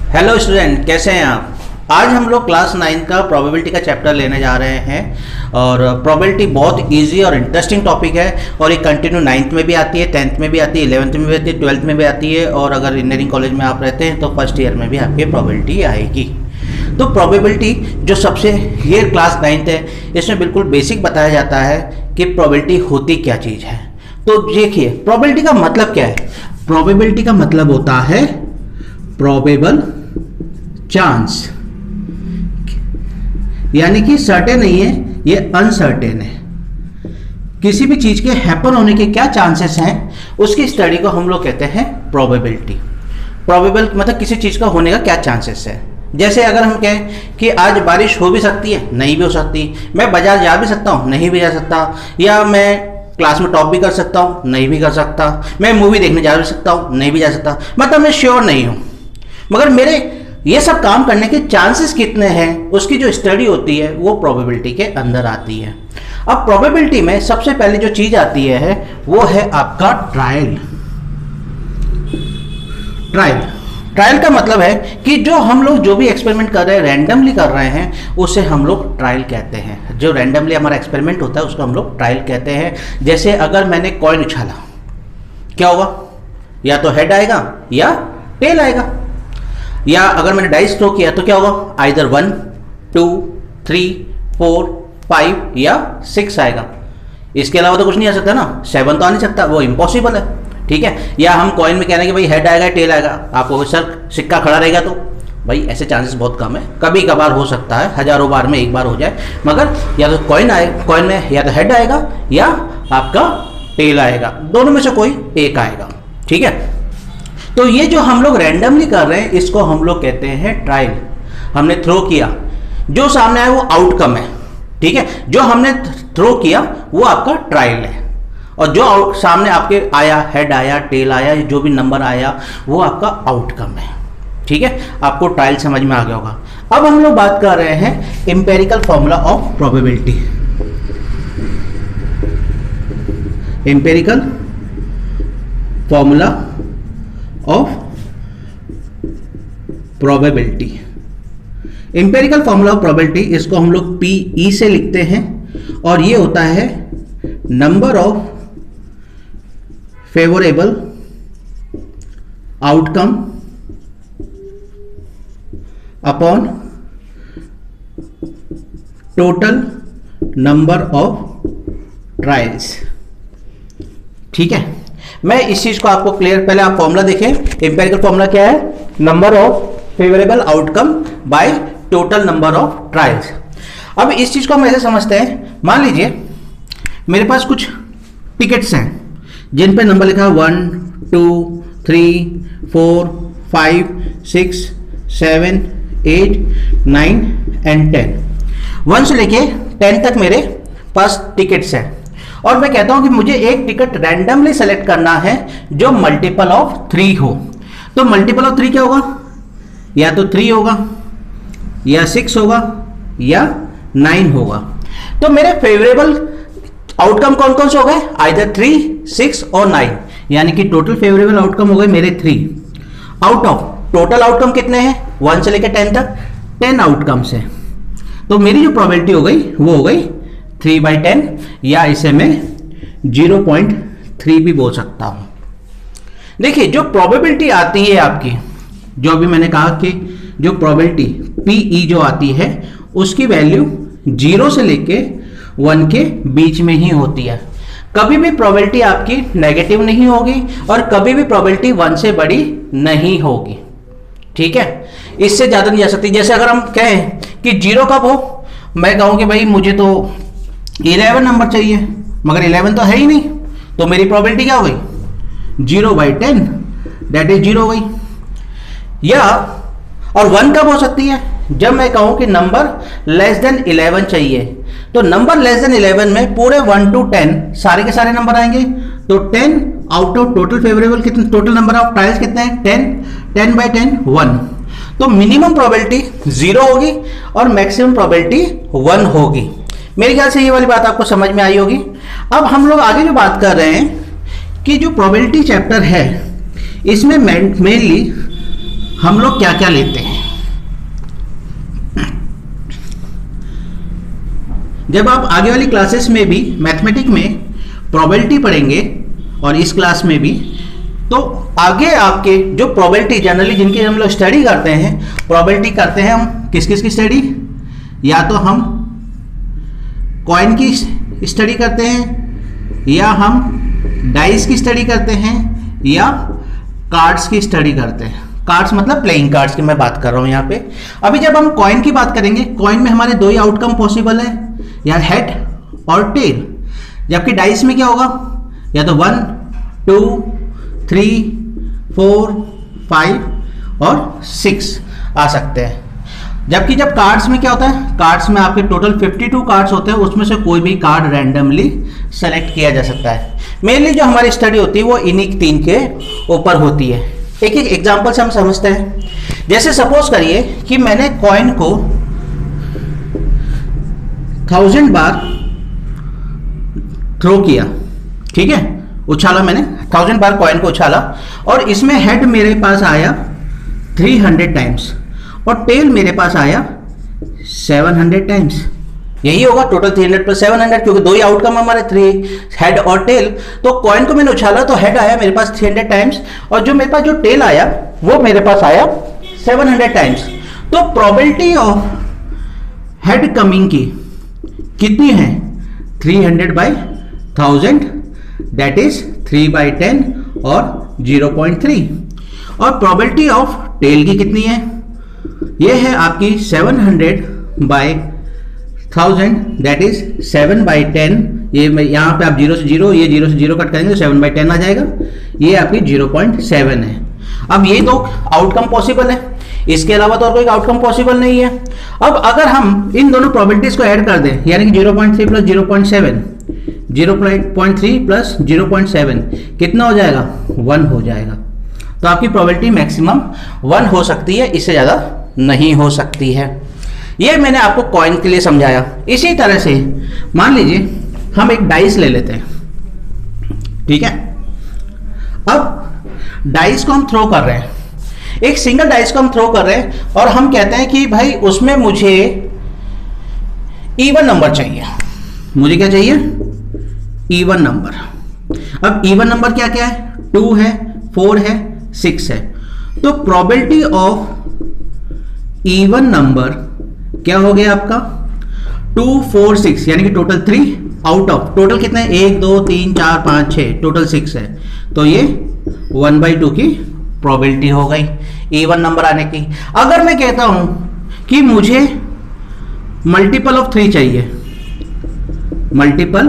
Hello student, कैसे हैं आप। आज हम लोग क्लास 9 का प्रोबेबिलिटी का चैप्टर लेने जा रहे हैं और प्रोबेबिलिटी बहुत इजी और इंटरेस्टिंग टॉपिक है और ये कंटिन्यू 9th में भी आती है, 10th में भी आती है, 11th में भी आती है, 12th में भी आती है और अगर इंजीनियरिंग कॉलेज में आप रहते हैं तो फर्स्ट ईयर में भी आपकी प्रोबेबिलिटी आएगी। तो प्रोबेबिलिटी जो सबसे ये क्लास 9th है, इसमें बिल्कुल बेसिक बताया जाता है कि प्रोबेबिलिटी होती क्या चीज़ है। तो देखिए प्रोबेबिलिटी का मतलब क्या है। प्रोबेबिलिटी का मतलब होता है प्रोबेबल चांस, यानी कि सर्टेन नहीं है, ये अनसर्टेन है। किसी भी चीज के हैपन होने के क्या चांसेस हैं, उसकी स्टडी को हम लोग कहते हैं प्रोबेबिलिटी। प्रोबेबल मतलब किसी चीज का होने का क्या चांसेस है। जैसे अगर हम कहें कि आज बारिश हो भी सकती है, नहीं भी हो सकती, मैं बाजार जा भी सकता हूँ, नहीं भी जा सकता, या मैं क्लास में टॉप भी कर सकता हूँ, नहीं भी कर सकता, मैं मूवी देखने जा भी सकता हूँ, नहीं भी जा सकता, मतलब मैं श्योर नहीं हूँ, मगर मेरे ये सब काम करने के चांसेस कितने हैं, उसकी जो स्टडी होती है वो प्रोबेबिलिटी के अंदर आती है। अब प्रोबेबिलिटी में सबसे पहले जो चीज आती है वो है आपका ट्रायल। ट्रायल का मतलब है कि जो हम लोग जो भी एक्सपेरिमेंट कर रहे हैं, रैंडमली कर रहे हैं, उसे हम लोग ट्रायल कहते हैं। जो रैंडमली हमारा एक्सपेरिमेंट होता है उसको हम लोग ट्रायल कहते हैं। जैसे अगर मैंने कॉइन उछाला, क्या होगा, या तो हेड आएगा या टेल आएगा। या अगर मैंने डाइस थ्रो किया तो क्या होगा, आइदर 1, 2, 3, 4, 5 या 6 आएगा। इसके अलावा तो कुछ नहीं आ सकता ना, 7 तो आ नहीं सकता, वो इम्पॉसिबल है। ठीक है। या हम कॉइन में कह रहे हैं कि भाई हेड आएगा टेल आएगा, आपको सर सिक्का खड़ा रहेगा, तो भाई ऐसे चांसेस बहुत कम है, कभी कभार हो सकता है, हजारों बार में एक बार हो जाए, मगर या तो कॉइन में या तो हेड आएगा या आपका टेल आएगा, दोनों में से कोई एक आएगा। ठीक है। तो ये जो हम लोग रैंडमली कर रहे हैं इसको हम लोग कहते हैं ट्रायल। हमने थ्रो किया, जो सामने आया वो आउटकम है। ठीक है। जो हमने थ्रो किया वो आपका ट्रायल है, और जो सामने आपके आया, हेड आया, टेल आया, जो भी नंबर आया, वो आपका आउटकम है। ठीक है। आपको ट्रायल समझ में आ गया होगा। अब हम लोग बात कर रहे हैं empirical formula of probability. Empirical formula of probability. Empirical formula of probability, इसको हम लोग PE से लिखते हैं और ये होता है number of favourable outcome upon total number of trials. ठीक है। मैं इस चीज को आपको क्लियर, पहले आप फॉर्मूला देखें। एम्पिरिकल फॉर्मूला क्या है, number of favourable outcome by total number of trials. अब इस चीज को हम ऐसे समझते हैं, मान लीजिए मेरे पास कुछ टिकट्स हैं जिन पे नंबर लिखा है 1, 2, 3, 4, 5, 6, 7, 8, 9 एंड 10। 1 से लेके 10 तक मेरे पास टिकट्स हैं और मैं कहता हूं कि मुझे एक टिकट रैंडमली सेलेक्ट करना है जो मल्टीपल ऑफ 3 हो। तो मल्टीपल ऑफ 3 क्या होगा, या तो 3 होगा या 6 होगा या 9 होगा। तो मेरे फेवरेबल आउटकम कौन कौन से हो गए, आइदर 3, 6 और 9, यानी कि टोटल फेवरेबल आउटकम हो गए मेरे 3। आउट ऑफ टोटल आउटकम कितने हैं, 1 से लेकर 10 तक 10 आउटकम्स है। तो मेरी जो प्रोबेबिलिटी हो गई वो हो गई 3/10, या इसे मैं 0.3 भी बोल सकता हूं। देखिए जो प्रोबेबिलिटी आती है आपकी, जो अभी मैंने कहा कि जो प्रोबेबिलिटी PE जो आती है उसकी वैल्यू 0 से लेके 1 के बीच में ही होती है। कभी भी प्रोबेबिलिटी आपकी नेगेटिव नहीं होगी और कभी भी प्रोबेबिलिटी 1 से बड़ी नहीं होगी। ठीक है। इससे ज्यादा नहीं जा सकती। जैसे अगर हम कहें कि 0 कब हो, मैं कहूं कि भाई मुझे तो 11 नंबर चाहिए, मगर 11 तो है ही नहीं, तो मेरी प्रोबेबिलिटी क्या हो गई, 0/10, दैट इज 0 हो गई। या और 1 कब हो सकती है, जब मैं कहूं कि नंबर लेस देन 11 चाहिए। तो नंबर लेस देन 11 में पूरे 1 to 10 सारे के सारे नंबर आएंगे। तो 10 आउट ऑफ टोटल फेवरेबल कितने, टोटल नंबर ऑफ ट्रायल्स कितने हैं, 10, 10/10 1। तो मिनिमम प्रोबेबिलिटी 0 होगी और मैक्सिमम प्रोबेबिलिटी 1 होगी। मेरे ख्याल से ये वाली बात आपको समझ में आई होगी। अब हम लोग आगे जो बात कर रहे हैं कि जो प्रोबेबिलिटी चैप्टर है इसमें मेनली हम लोग क्या क्या लेते हैं। जब आप आगे वाली क्लासेस में भी मैथमेटिक्स में प्रोबेबिलिटी पढ़ेंगे और इस क्लास में भी, तो आगे आपके जो प्रोबेबिलिटी जनरली जिनकी हम लोग स्टडी करते हैं, प्रोबेबिलिटी करते हैं हम किस किस की स्टडी, या तो हम कॉइन की स्टडी करते हैं, या हम डाइस की स्टडी करते हैं, या कार्ड्स की स्टडी करते हैं। कार्ड्स मतलब प्लेइंग कार्ड्स की मैं बात कर रहा हूं यहाँ पे। अभी जब हम कॉइन की बात करेंगे, कॉइन में हमारे दो ही आउटकम पॉसिबल है, या हेड और टेल। जबकि डाइस में क्या होगा, या तो 1 2 3 4 5 और 6 आ सकते हैं। जबकि जब कार्ड्स में क्या होता है, कार्ड्स में आपके टोटल 52 कार्ड्स होते हैं, उसमें से कोई भी कार्ड रैंडमली सेलेक्ट किया जा सकता है। मेनली जो हमारी स्टडी होती है वो इन्हीं 3 के ऊपर होती है। एक एक एग्जांपल से हम समझते हैं। जैसे सपोज करिए कि मैंने कॉइन को 1000 बार थ्रो किया, ठीक है, उछाला मैंने 1000 बार कॉइन को उछाला, और इसमें हेड मेरे पास आया 300 टाइम्स और टेल मेरे पास आया 700 टाइम्स। यही होगा टोटल 300 प्लस 700, क्योंकि दो ही आउटकम हमारे 3 हेड और टेल। तो कॉइन को मैंने उछाला तो हेड आया मेरे पास 300 टाइम्स, और जो मेरे पास जो टेल आया वो मेरे पास आया 700 टाइम्स। तो प्रोबेबिलिटी ऑफ हेड कमिंग की कितनी है, 300/1000, दैट इज 3/10 और 0.3। और प्रोबेबिलिटी ऑफ टेल की कितनी है, ये है आपकी 700/1000, दैट इज 7/10। ये यहाँ पे आप 0 से 0, ये 0 से 0 कट करेंगे तो 7/10 आ जाएगा। ये आपकी 0.7 है। अब ये दो आउटकम पॉसिबल है, इसके अलावा तो और कोई आउटकम पॉसिबल नहीं है। अब अगर हम इन दोनों प्रोबेबिलिटीज को ऐड कर दें, यानी कि 0.3 प्लस 0.7, 0.3 प्लस 0.7 कितना हो जाएगा, 1 हो जाएगा। तो आपकी प्रोबेबिलिटी मैक्सिमम 1 हो सकती है, इससे ज़्यादा नहीं हो सकती है। ये मैंने आपको कॉइन के लिए समझाया। इसी तरह से मान लीजिए हम एक डाइस ले लेते हैं, ठीक है। अब डाइस को हम थ्रो कर रहे हैं, एक सिंगल डाइस को हम थ्रो कर रहे हैं, और हम कहते हैं कि भाई उसमें मुझे इवन नंबर चाहिए। मुझे क्या चाहिए, इवन नंबर। अब इवन नंबर क्या क्या है, 2 है, 4 है, 6 है। तो प्रोबेबिलिटी ऑफ इवन नंबर क्या हो गया आपका, 2 4 6, यानी कि टोटल 3 आउट ऑफ टोटल कितने, 1 2 3 4 5 6, टोटल 6 है। तो ये 1/2 की प्रोबेबिलिटी हो गई इवन नंबर आने की। अगर मैं कहता हूं कि मुझे मल्टीपल ऑफ 3 चाहिए, मल्टीपल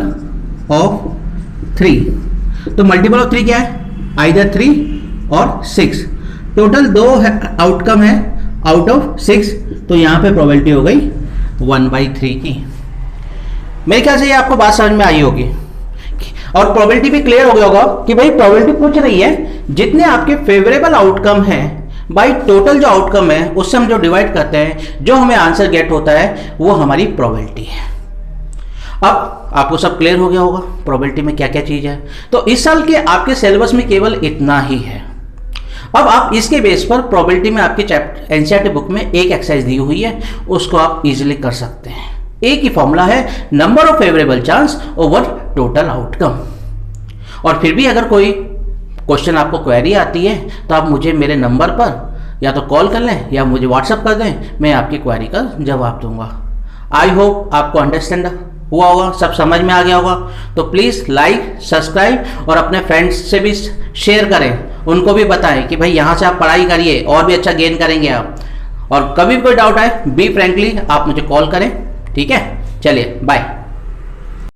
ऑफ 3, तो मल्टीपल ऑफ 3 क्या है, आइदर 3 और 6। टोटल 2 आउटकम है आउट ऑफ 6, तो यहां पे प्रोबेबिलिटी हो गई 1/3 की। मेरे ख्याल से ये आपको बात समझ में आई होगी, और प्रोबेबिलिटी भी क्लियर हो गया होगा कि भाई प्रोबेबिलिटी पूछ रही है जितने आपके फेवरेबल आउटकम हैं बाई टोटल जो आउटकम है उससे हम जो डिवाइड करते हैं, जो हमें आंसर गेट होता है वो हमारी प्रोबेबिलिटी है। अब आपको सब क्लियर हो गया होगा प्रोबेबिलिटी में क्या क्या चीज है। तो इस साल के आपके सिलेबस में केवल इतना ही है। अब आप इसके बेस पर प्रोबेबिलिटी में आपके चैप्टर एनसीईआरटी बुक में एक एक्सरसाइज दी हुई है, उसको आप इजीली कर सकते हैं। एक ही फॉर्मूला है, number of favourable chance over total outcome. और फिर भी अगर कोई क्वेश्चन आपको क्वेरी आती है तो आप मुझे मेरे नंबर पर या तो कॉल कर लें या मुझे व्हाट्सअप कर दें, मैं आपकी क्वेरी का जवाब दूंगा। आई होप आपको अंडरस्टैंड हुआ होगा, सब समझ में आ गया होगा। तो प्लीज़ लाइक, सब्सक्राइब और अपने फ्रेंड्स से भी शेयर करें, उनको भी बताएं कि भाई यहाँ से आप पढ़ाई करिए और भी अच्छा गेन करेंगे आप। और कभी भी कोई डाउट आए, बी फ्रैंकली आप मुझे कॉल करें, ठीक है। चलिए बाय।